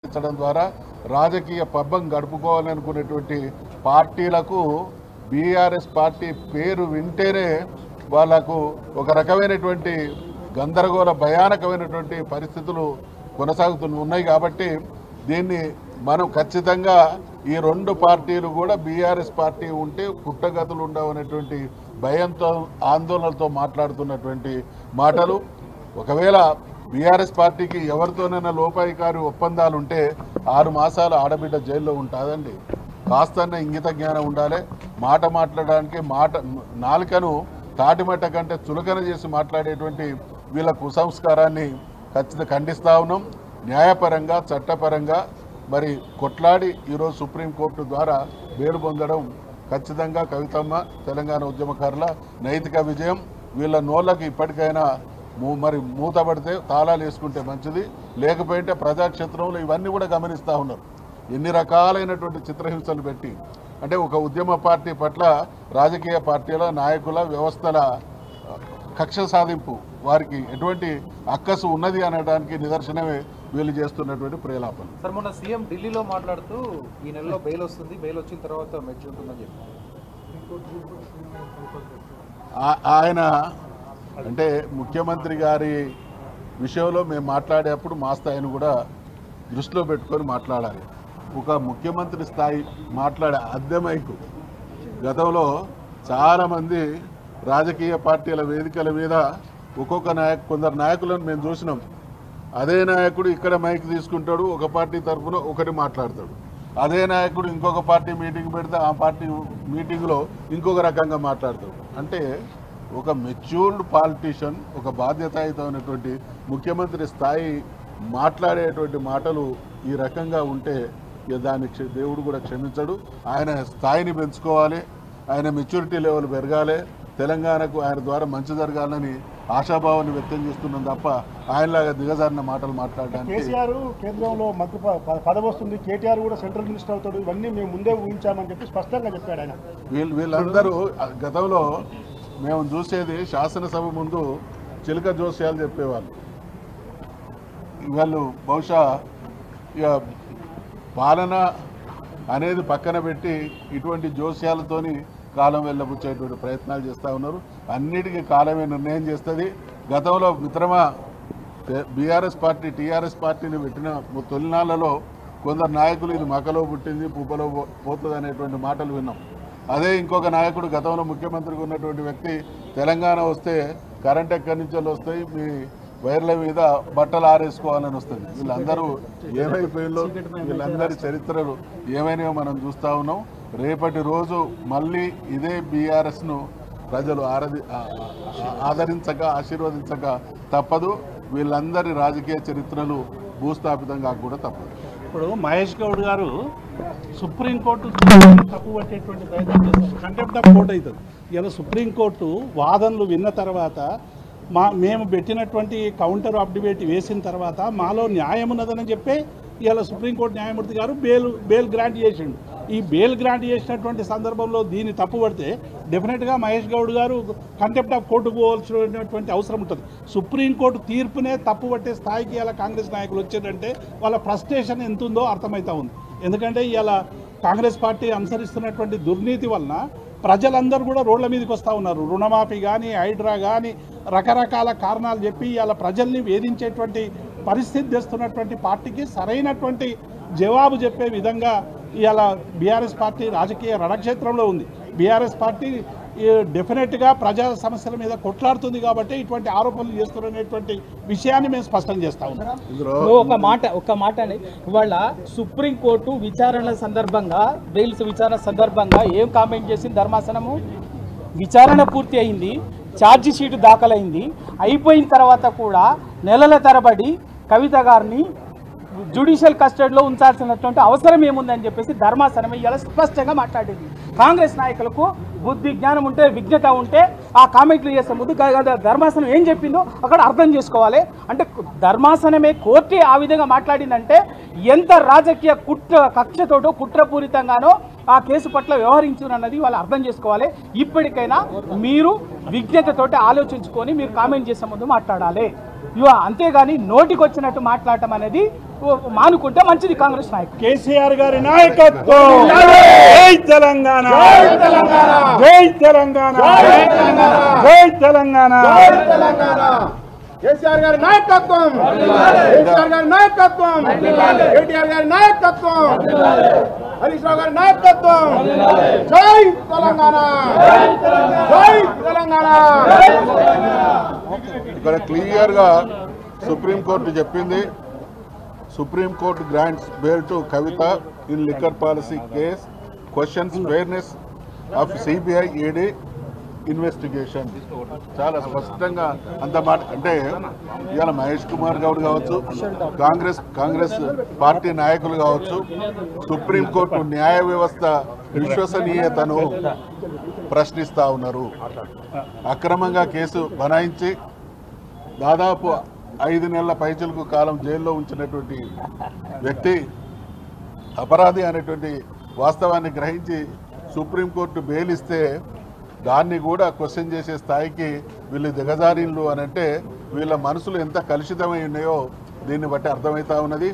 ఇచ్చడం ద్వారా రాజకీయ పబ్బం గడుపుకోవాలనుకునేటువంటి పార్టీలకు బీఆర్ఎస్ పార్టీ పేరు వింటేనే వాళ్లకు ఒక రకమైనటువంటి గందరగోళ భయానకమైనటువంటి పరిస్థితులు ఉన్నాయి. కాబట్టి దీన్ని మనం ఖచ్చితంగా ఈ రెండు పార్టీలు కూడా బీఆర్ఎస్ పార్టీ ఉంటే పుట్టగతులు ఉండవనేటువంటి భయంతో ఆందోళనలతో మాట్లాడుతున్నటువంటి మాటలు. ఒకవేళ బీఆర్ఎస్ పార్టీకి ఎవరితోనైనా లోపాయికారి ఒప్పందాలు ఉంటే 6 మాసాలు ఆడబిడ్డ జైల్లో ఉంటుందండి. కాస్తన్న ఇంగిత జ్ఞానం ఉండాలి. మాట మాట్లాడడానికి నాలుకను తాటిమట్ట కంటే చులకన చేసి మాట్లాడేటువంటి వీళ్ళ కుసంస్కారాన్ని ఖచ్చితంగా ఖండిస్తూ ఉన్నాం. న్యాయపరంగా చట్టపరంగా మరి కొట్లాడి ఈరోజు సుప్రీంకోర్టు ద్వారా బెయిల్ పొందడం ఖచ్చితంగా కవితమ్మ తెలంగాణ ఉద్యమకారుల నైతిక విజయం. వీళ్ళ నోళ్ళకి ఇప్పటికైనా మరి మూతపడితే తాళాలు వేసుకుంటే మంచిది. లేకపోతే ప్రజాక్షేత్రంలో ఇవన్నీ కూడా గమనిస్తూ ఉన్నారు. ఎన్ని రకాలైనటువంటి చిత్రహింసలు పెట్టి అంటే ఒక ఉద్యమ పార్టీ పట్ల రాజకీయ పార్టీల నాయకుల వ్యవస్థల కక్ష సాధింపు వారికి ఎటువంటి అక్కసు ఉన్నది అనడానికి నిదర్శనమే వీళ్ళు చేస్తున్నటువంటి ప్రేలాపన. సార్ మొన్న సీఎం ఢిల్లీలో మాట్లాడుతూ ఈ నెలలో బెయిల్ వస్తుంది, బెయిల్ వచ్చిన తర్వాత మెచ్యూర్ ఉంటుందని చెప్పారు. ఆయన అంటే ముఖ్యమంత్రి గారి విషయంలో మేము మాట్లాడేప్పుడు మా స్థాయిని కూడా దృష్టిలో పెట్టుకొని మాట్లాడాలి. ఒక ముఖ్యమంత్రి స్థాయి మాట్లాడే అద్దెమైకు గతంలో చాలామంది రాజకీయ పార్టీల వేదికల మీద కొందరు నాయకులను మేము చూసినాం. అదే నాయకుడు ఇక్కడ మైక్ తీసుకుంటాడు, ఒక పార్టీ తరఫున ఒకటి మాట్లాడతాడు. అదే నాయకుడు ఇంకొక పార్టీ మీటింగ్ పెడితే ఆ పార్టీ మీటింగ్లో ఇంకొక రకంగా మాట్లాడతాడు. అంటే ఒక మెచ్యూర్డ్ పాలిటీషియన్, ఒక బాధ్యతాయుతమైనటువంటి ముఖ్యమంత్రి స్థాయి మాట్లాడేటువంటి మాటలు ఈ రకంగా ఉంటే దాన్ని దేవుడు కూడా క్షమించడు. ఆయన స్థాయిని పెంచుకోవాలి, ఆయన మెచ్యూరిటీ లెవెల్ పెరగాలి, తెలంగాణకు ఆయన ద్వారా మంచి జరగాలని ఆశాభావాన్ని వ్యక్తం చేస్తున్నాం తప్ప ఆయనలాగా దిగజారిన మాటలు మాట్లాడడానికి. కేసీఆర్ కేంద్రంలో మంత్రి పదవి వస్తుంది, కేటీఆర్ కూడా సెంట్రల్ మినిస్టర్ అవుతాడు, ఇవన్నీ మేము ముందే ఊహించామని చెప్పి స్పష్టంగా చెప్పాడు ఆయన. వీళ్ళందరూ గతంలో మేము చూసేది శాసనసభ ముందు చిలక జోస్యాలు చెప్పేవాళ్ళు. వాళ్ళు బహుశా ఇక పాలన అనేది పక్కన పెట్టి ఇటువంటి జోస్యాలతోని కాలం వెళ్ళబుచ్చేటువంటి ప్రయత్నాలు చేస్తూ ఉన్నారు. అన్నిటికీ కాలమే నిర్ణయం చేస్తుంది. గతంలో మిత్రమా బీఆర్ఎస్ పార్టీ టీఆర్ఎస్ పార్టీని పెట్టిన తొలినాళ్లలో కొందరు నాయకులు ఇది మకలో పుట్టింది పుప్పలో పోతుంది అనేటువంటి మాటలు విన్నాం. అదే ఇంకొక నాయకుడు గతంలో ముఖ్యమంత్రిగా ఉన్నటువంటి వ్యక్తి తెలంగాణ వస్తే కరెంట్ ఎక్కడి నుంచి వస్తాయి, మీ వైర్ల మీద బట్టలు ఆరేసుకోవాలని వస్తుంది. వీళ్ళందరూ ఏమైపోయిందో వీళ్ళందరి చరిత్రలు ఏమైనా మనం చూస్తూ ఉన్నాం. రేపటి రోజు మళ్ళీ ఇదే బీఆర్ఎస్ను ప్రజలు ఆదరించక ఆశీర్వదించక తప్పదు. వీళ్ళందరి రాజకీయ చరిత్రలు భూస్థాపితంగా కూడా తప్పదు. ఇప్పుడు మహేష్ గౌడ్ గారు సుప్రీంకోర్టు తప్పు పట్టేటువంటి ప్రయత్నం చేస్తారు. కంటెంప్ట్ ఆఫ్ కోర్టు అవుతుంది. ఇలా సుప్రీంకోర్టు వాదనలు విన్న తర్వాత మేము పెట్టినటువంటి కౌంటర్ ఆఫ్ డిబేట్ వేసిన తర్వాత మాలో న్యాయం ఉన్నదని చెప్పి ఇలా సుప్రీంకోర్టు న్యాయమూర్తి గారు బెయిల్ గ్రాంట్ చేసిండు. ఈ బెయిల్ గ్రాంట్ చేసినటువంటి సందర్భంలో దీన్ని తప్పుపడితే డెఫినెట్గా మహేష్ గౌడ్ గారు కంటెంప్ట్ ఆఫ్ కోర్టు పోవాల్సినటువంటి అవసరం ఉంటుంది. సుప్రీంకోర్టు తీర్పునే తప్పుపట్టే స్థాయికి ఇలా కాంగ్రెస్ నాయకులు వచ్చారంటే వాళ్ళ ఫ్రస్ట్రేషన్ ఎంత ఉందో అర్థమవుతా ఉంది. ఎందుకంటే ఇలా కాంగ్రెస్ పార్టీ అనుసరిస్తున్నటువంటి దుర్నీతి వలన ప్రజలందరూ కూడా రోడ్ల మీదకి వస్తూ ఉన్నారు. రుణమాఫీ కానీ హైడ్రా కానీ రకరకాల కారణాలు చెప్పి ఇలా ప్రజల్ని వేధించేటువంటి పరిస్థితి తెస్తున్నటువంటి పార్టీకి సరైనటువంటి జవాబు చెప్పే విధంగా ఇవాళ బీఆర్ఎస్ పార్టీ రాజకీయ రణక్షేత్రంలో ఉంది. బీఆర్ఎస్ పార్టీ డెఫినెట్గా ప్రజా సమస్యల మీద కొట్లాడుతుంది కాబట్టి ఇటువంటి ఆరోపణలు చేస్తున్నటువంటి విషయాన్ని మేము స్పష్టం చేస్తా ఉన్నాం. ఒక మాట ఇవాళ సుప్రీంకోర్టు విచారణ సందర్భంగా బెయిల్స్ విచారణ సందర్భంగా ఏం కామెంట్ చేసింది ధర్మాసనము? విచారణ పూర్తి అయింది, ఛార్జీ షీట్ దాఖలైంది, అయిపోయిన తర్వాత కూడా నెలల తరబడి కవిత గారిని జ్యుడిషియల్ కస్టడీలో ఉంచాల్సినటువంటి అవసరం ఏముందని చెప్పేసి ధర్మాసనం ఇవాళ స్పష్టంగా మాట్లాడింది. కాంగ్రెస్ నాయకులకు బుద్ధి జ్ఞానం ఉంటే విజ్ఞత ఉంటే ఆ కామెంట్లు చేసే ముందు ధర్మాసనం ఏం చెప్పిందో అక్కడ అర్థం చేసుకోవాలి. అంటే ధర్మాసనమే కోర్టే ఆ విధంగా మాట్లాడిందంటే ఎంత రాజకీయ కక్షతోటో కుట్రపూరితంగానో ఆ కేసు పట్ల వ్యవహరించునన్నది వాళ్ళు అర్థం చేసుకోవాలి. ఇప్పటికైనా మీరు విజ్ఞతతోటి ఆలోచించుకొని మీరు కామెంట్ చేసే ముందు మాట్లాడాలి. అంతేగాని నోటికి వచ్చినట్టు మాట్లాడటం అనేది మానుకుంటే మంచిది. కాంగ్రెస్ నాయకులు కేసీఆర్ గారి నాయకత్వం, జై తెలంగాణ, జై తెలంగాణ, జై తెలంగాణ. కేసీఆర్ గారి నాయకత్వం, కేసీఆర్ గారి నాయకత్వం, కేటీఆర్ గారి నాయకత్వం, హరీష్ రావు గారి నాయకత్వం. జై తెలంగాణ, జై తెలంగాణ. ఇక్కడ క్లియర్గా సుప్రీంకోర్టు చెప్పింది, supreme court grants bail to Kavitha in liquor policy case, questions fairness of CBI ED investigation. చాలా స్పష్టంగా అంత మాట. అంటే ఇవాళ మహేష్ కుమార్ గౌడ్ కావచ్చు, కాంగ్రెస్ పార్టీ నాయకులు కావచ్చు, సుప్రీంకోర్టు న్యాయ వ్యవస్థ విశ్వసనీయతను ప్రశ్నిస్తూ ఉన్నారు. అక్రమంగా కేసు బనాయించి దాదాపు 5 నెలల పైచిలకు కాలం జైల్లో ఉంచినటువంటి వ్యక్తి అపరాధి అనేటువంటి వాస్తవాన్ని గ్రహించి సుప్రీంకోర్టు బెయిల్ ఇస్తే దాన్ని కూడా క్వశ్చన్ చేసే స్థాయికి వీళ్ళు దిగజారిన్లు అని అంటే వీళ్ళ మనసులు ఎంత కలుషితమై ఉన్నాయో దీన్ని బట్టి అర్థమవుతా ఉన్నది.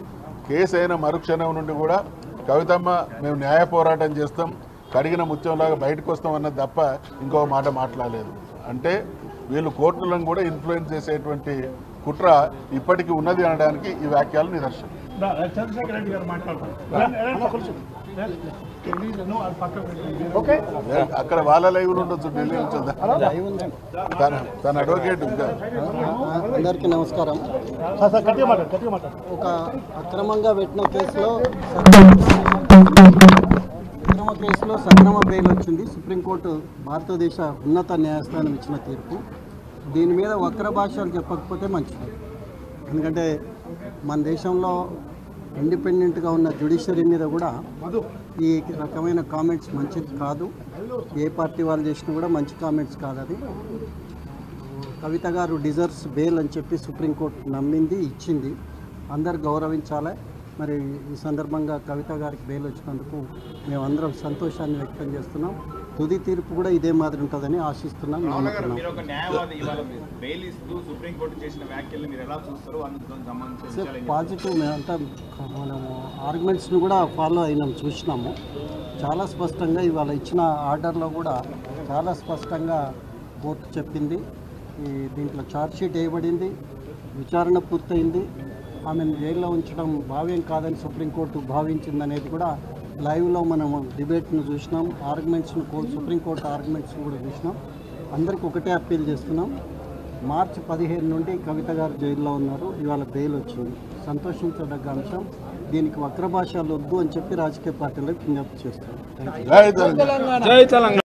కేసు అయిన మరుక్షణం నుండి కూడా కవితమ్మ మేము న్యాయ పోరాటం చేస్తాం, కడిగిన ముత్యంలాగా బయటకు వస్తాం అన్నది తప్ప ఇంకో మాట మాట్లాడలేదు. అంటే వీళ్ళు కోర్టులను కూడా ఇన్ఫ్లుయెన్స్ చేసేటువంటి కుట్ర ఇప్పటికీ ఉన్నది అనడానికి ఈ వ్యాఖ్యలు నిదర్శనం. చంద్రశేఖర్ రెడ్డి గారు అక్కడ వాళ్ళ లైవ్ ఉండొచ్చు, ఢిల్లీ నుంచి తన అడ్వకేట్. అందరికీ నమస్కారం. ఒక అక్రమంగా పెట్టిన కేసులో సక్రమ బెయిల్ వచ్చింది. సుప్రీంకోర్టు భారతదేశ ఉన్నత న్యాయస్థానం ఇచ్చిన తీర్పు. దీని మీద వక్ర భాషలు చెప్పకపోతే మంచిది. ఎందుకంటే మన దేశంలో ఇండిపెండెంట్గా ఉన్న జ్యుడిషియరీ మీద కూడా ఈ రకమైన కామెంట్స్ మంచిది కాదు. ఏ పార్టీ వాళ్ళు చేసినా కూడా మంచి కామెంట్స్ కాదు. అది కవిత గారు డిజర్వ్స్ బెయిల్ అని చెప్పి సుప్రీంకోర్టు నమ్మింది, ఇచ్చింది. అందరు గౌరవించాలి. మరి ఈ సందర్భంగా కవిత గారికి బెయిల్ వచ్చినందుకు మేమందరం సంతోషాన్ని వ్యక్తం చేస్తున్నాం. తుది తీర్పు కూడా ఇదే మాదిరి ఉంటుందని ఆశిస్తున్నాం, నమ్ముతున్నాం. పాజిటివ్ మేమంతా మనము ఆర్గ్యుమెంట్స్ని కూడా ఫాలో అయినాం, చూసినాము. చాలా స్పష్టంగా ఇవాళ ఇచ్చిన ఆర్డర్లో కూడా చాలా స్పష్టంగా కోర్టు చెప్పింది. దీంట్లో ఛార్జ్షీట్ వేయబడింది, విచారణ పూర్తయింది. ఆమెను జైల్లో ఉంచడం భావ్యం కాదని సుప్రీంకోర్టు భావించిందనేది కూడా లైవ్లో మనము డిబేట్ను చూసినాం. ఆర్గ్యుమెంట్స్ను సుప్రీంకోర్టు ఆర్గ్యుమెంట్స్ను కూడా చూసినాం. అందరికీ ఒకటే అప్పీల్ చేస్తున్నాం. మార్చి 15 నుండి కవిత గారు జైల్లో ఉన్నారు. ఇవాళ బెయిల్ వచ్చింది, సంతోషించదగ్గ అంశం. దీనికి వక్ర భాషలు వద్దు అని చెప్పి రాజకీయ పార్టీలకు విజ్ఞప్తి చేస్తున్నాం. జై తెలంగాణ.